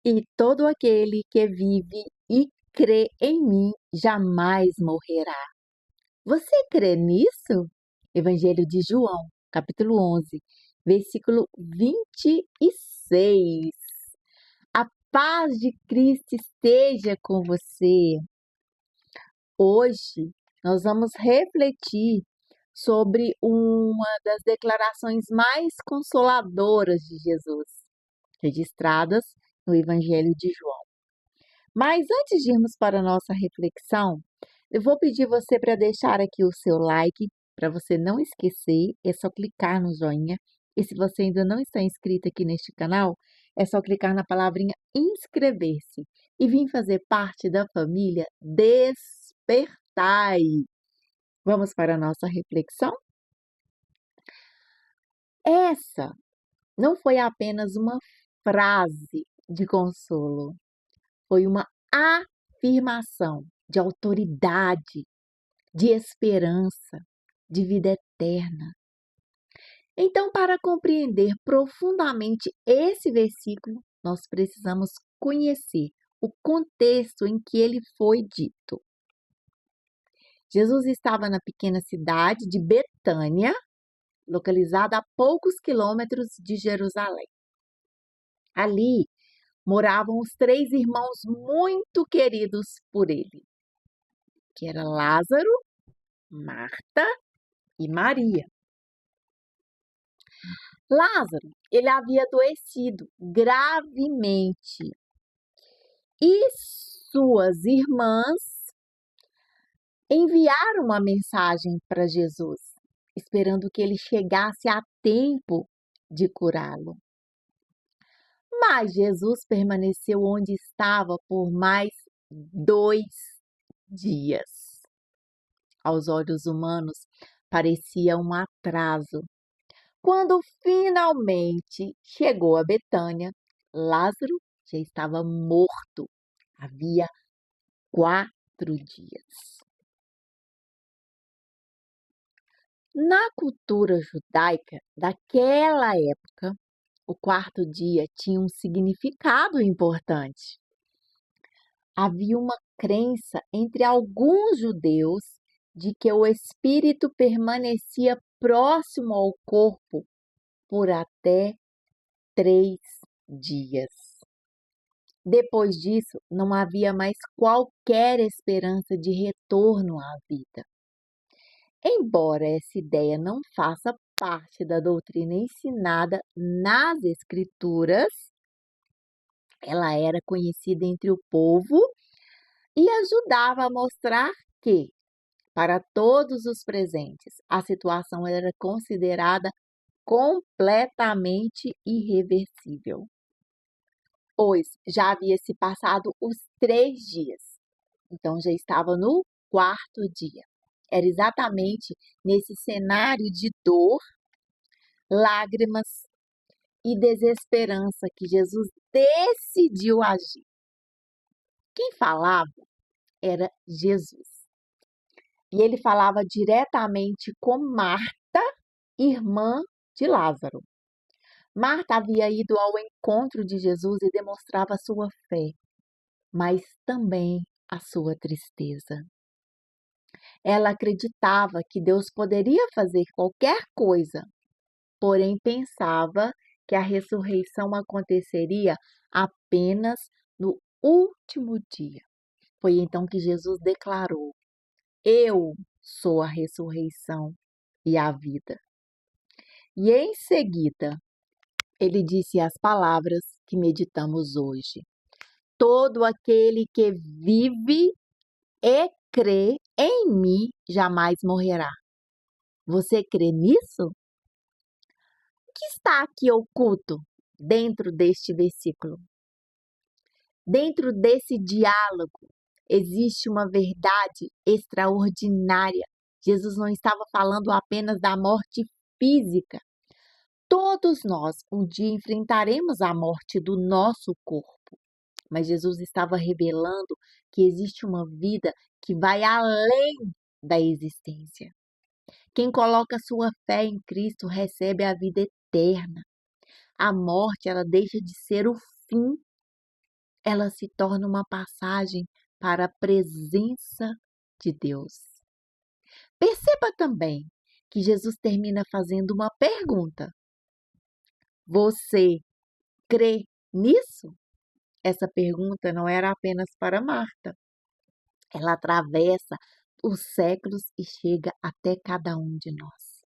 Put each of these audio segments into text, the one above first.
E todo aquele que vive e crê em mim jamais morrerá. Você crê nisso? Evangelho de João, capítulo 11, versículo 26. A paz de Cristo esteja com você. Hoje nós vamos refletir sobre uma das declarações mais consoladoras de Jesus, registradas no Evangelho de João. Mas antes de irmos para a nossa reflexão, eu vou pedir você para deixar aqui o seu like, para você não esquecer, é só clicar no joinha. E se você ainda não está inscrito aqui neste canal, é só clicar na palavrinha inscrever-se e vir fazer parte da família Despertai. Vamos para a nossa reflexão? Essa não foi apenas uma frase de consolo, foi uma afirmação de autoridade, de esperança, de vida eterna. Então, para compreender profundamente esse versículo, nós precisamos conhecer o contexto em que ele foi dito. Jesus estava na pequena cidade de Betânia, localizada a poucos quilômetros de Jerusalém. Ali moravam os três irmãos muito queridos por ele, que era Lázaro, Marta e Maria. Lázaro, ele havia adoecido gravemente e suas irmãs enviaram uma mensagem para Jesus, esperando que ele chegasse a tempo de curá-lo. Mas Jesus permaneceu onde estava por mais 2 dias. Aos olhos humanos, parecia um atraso. Quando finalmente chegou a Betânia, Lázaro já estava morto. Havia 4 dias. Na cultura judaica daquela época, o 4º dia tinha um significado importante. Havia uma crença entre alguns judeus de que o espírito permanecia próximo ao corpo por até 3 dias. Depois disso, não havia mais qualquer esperança de retorno à vida. Embora essa ideia não faça parte da doutrina ensinada nas Escrituras, ela era conhecida entre o povo e ajudava a mostrar que, para todos os presentes, a situação era considerada completamente irreversível, pois já havia se passado os 3 dias, então já estava no 4º dia. Era exatamente nesse cenário de dor, lágrimas e desesperança que Jesus decidiu agir. Quem falava era Jesus. E ele falava diretamente com Marta, irmã de Lázaro. Marta havia ido ao encontro de Jesus e demonstrava sua fé, mas também a sua tristeza. Ela acreditava que Deus poderia fazer qualquer coisa, porém pensava que a ressurreição aconteceria apenas no último dia. Foi então que Jesus declarou: Eu sou a ressurreição e a vida. E em seguida, ele disse as palavras que meditamos hoje: Todo aquele que vive e crê em mim jamais morrerá. Você crê nisso? O que está aqui oculto dentro deste versículo? Dentro desse diálogo existe uma verdade extraordinária. Jesus não estava falando apenas da morte física. Todos nós um dia enfrentaremos a morte do nosso corpo, mas Jesus estava revelando que existe uma vida que vai além da existência. Quem coloca sua fé em Cristo recebe a vida eterna. A morte, ela deixa de ser o fim ela se torna uma passagem para a presença de Deus. Perceba também que Jesus termina fazendo uma pergunta. Você crê nisso? Essa pergunta não era apenas para Marta. Ela atravessa os séculos e chega até cada um de nós.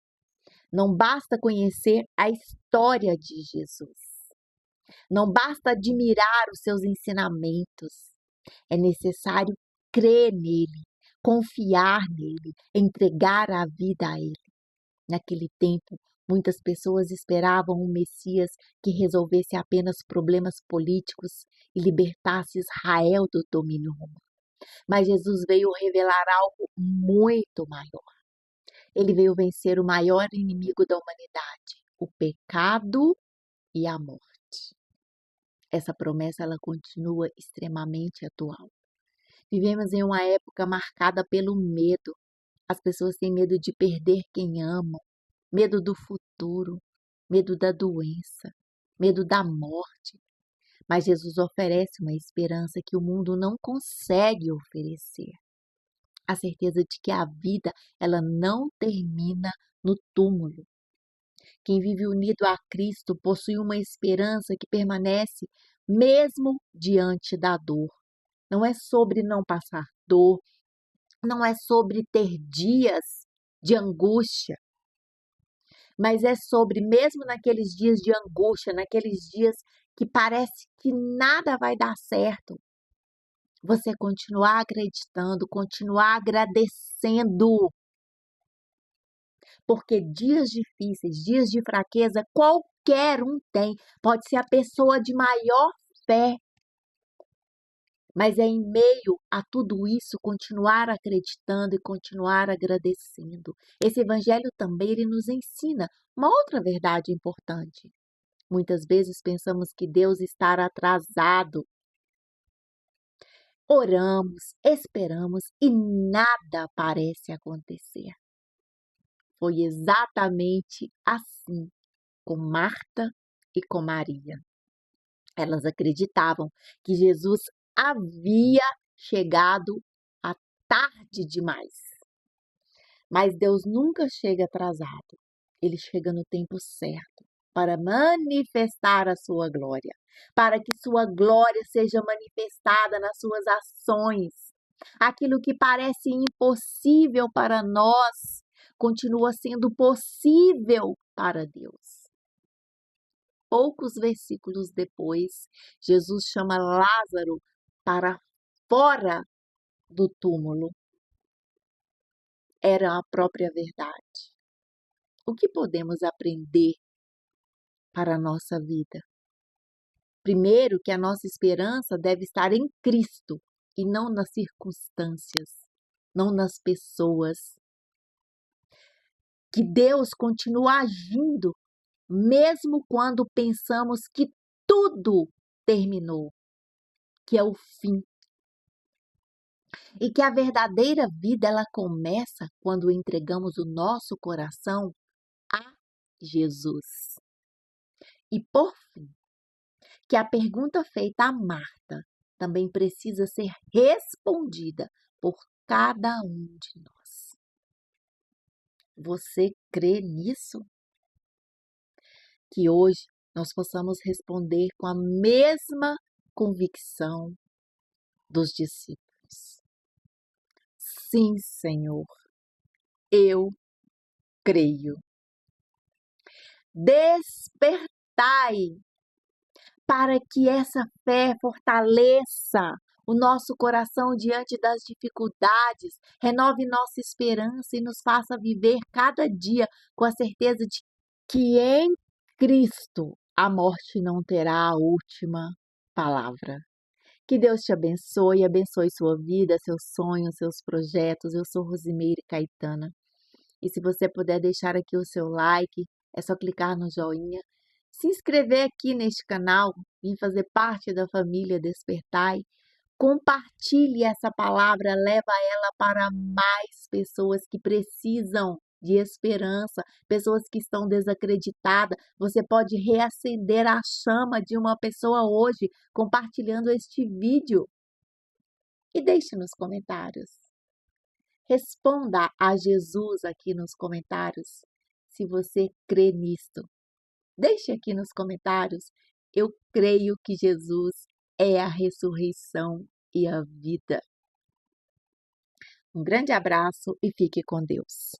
Não basta conhecer a história de Jesus. Não basta admirar os seus ensinamentos. É necessário crer nele, confiar nele, entregar a vida a ele. Naquele tempo, muitas pessoas esperavam um Messias que resolvesse apenas problemas políticos e libertasse Israel do domínio romano. Mas Jesus veio revelar algo muito maior. Ele veio vencer o maior inimigo da humanidade, o pecado e a morte. Essa promessa ela continua extremamente atual. Vivemos em uma época marcada pelo medo. As pessoas têm medo de perder quem amam, medo do futuro, medo da doença, medo da morte. Mas Jesus oferece uma esperança que o mundo não consegue oferecer. A certeza de que a vida ela não termina no túmulo. Quem vive unido a Cristo possui uma esperança que permanece mesmo diante da dor. Não é sobre não passar dor, não é sobre ter dias de angústia, mas é sobre, mesmo naqueles dias de angústia, naqueles dias que parece que nada vai dar certo, você continuar acreditando, continuar agradecendo. Porque dias difíceis, dias de fraqueza, qualquer um tem. Pode ser a pessoa de maior fé. Mas é em meio a tudo isso continuar acreditando e continuar agradecendo. Esse evangelho também ele nos ensina uma outra verdade importante. Muitas vezes pensamos que Deus está atrasado. Oramos, esperamos e nada parece acontecer. Foi exatamente assim com Marta e com Maria. Elas acreditavam que Jesus havia chegado à tarde demais. Mas Deus nunca chega atrasado. Ele chega no tempo certo para manifestar a sua glória, para que sua glória seja manifestada nas suas ações. Aquilo que parece impossível para nós continua sendo possível para Deus. Poucos versículos depois, Jesus chama Lázaro para fora do túmulo. Era a própria verdade. O que podemos aprender para a nossa vida? Primeiro, que a nossa esperança deve estar em Cristo e não nas circunstâncias, não nas pessoas. Que Deus continua agindo, mesmo quando pensamos que tudo terminou, que é o fim. E que a verdadeira vida ela começa quando entregamos o nosso coração a Jesus. E por fim, que a pergunta feita a Marta também precisa ser respondida por cada um de nós. Você crê nisso? Que hoje nós possamos responder com a mesma convicção dos discípulos. Sim, Senhor, eu creio. Despertai para que essa fé fortaleça o nosso coração diante das dificuldades, renove nossa esperança e nos faça viver cada dia com a certeza de que em Cristo a morte não terá a última palavra. Que Deus te abençoe sua vida, seus sonhos, seus projetos. Eu sou Rosimeire Caetana. E se você puder deixar aqui o seu like, é só clicar no joinha, se inscrever aqui neste canal, vir fazer parte da família Despertai. Compartilhe essa palavra, leva ela para mais pessoas que precisam de esperança, pessoas que estão desacreditadas. Você pode reacender a chama de uma pessoa hoje compartilhando este vídeo. E deixe nos comentários. Responda a Jesus aqui nos comentários se você crê nisto. Deixe aqui nos comentários. Eu creio que Jesus é a ressurreição e a vida. Um grande abraço e fique com Deus.